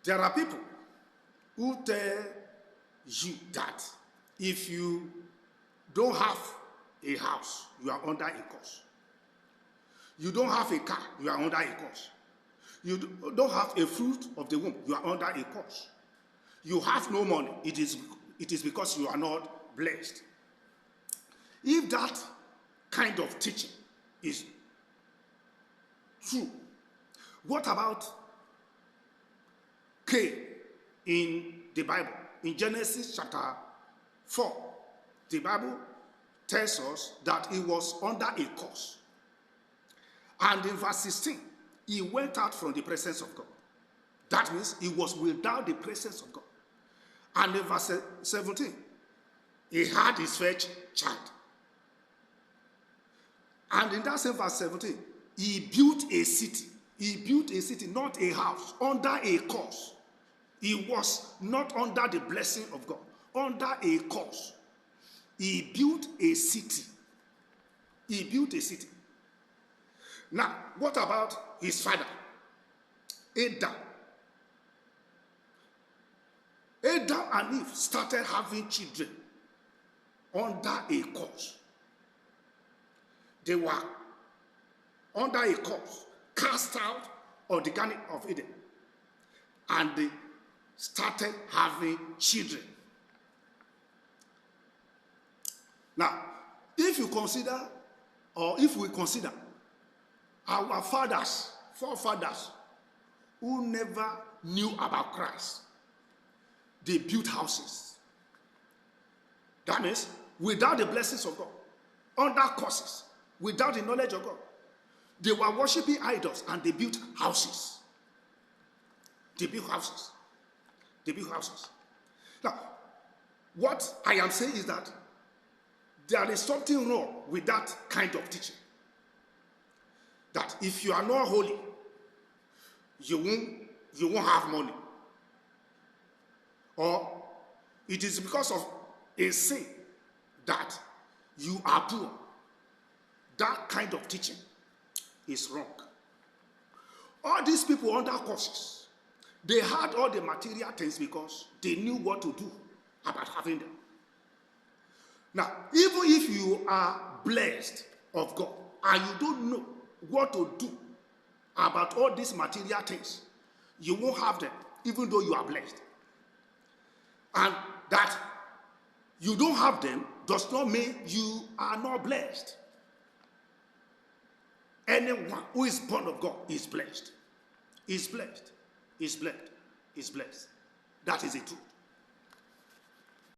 There are people who tell you that if you don't have a house, you are under a curse. You don't have a car, you are under a curse. You don't have a fruit of the womb, you are under a curse. You have no money, it is because you are not blessed. If that kind of teaching is true, what about Cain in the Bible? In Genesis chapter 4, the Bible tells us that he was under a curse. And in verse 16, he went out from the presence of God. That means he was without the presence of God. And in verse 17, he had his first child. And in that same verse 17, he built a city. He built a city, not a house, under a curse. He was not under the blessing of God, under a curse. He built a city. He built a city. Now, what about his father, Adam? Adam and Eve started having children under a curse. They were under a curse, cast out of the Garden of Eden, and they started having children. Now, if you consider, or if we consider our forefathers who never knew about Christ, they built houses. That means without the blessings of God, under curses, without the knowledge of God, they were worshiping idols and they built houses. They built houses. They built houses. Now, what I am saying is that there is something wrong with that kind of teaching. That if you are not holy, you won't have money. Or it is because of a sin that you are poor. That kind of teaching is wrong. All these people under curses, they had all the material things because they knew what to do about having them. Now, even if you are blessed of God and you don't know what to do about all these material things, you won't have them even though you are blessed. And that you don't have them does not mean you are not blessed. Anyone who is born of God is blessed. Is blessed. Is blessed. Is blessed. That is the truth.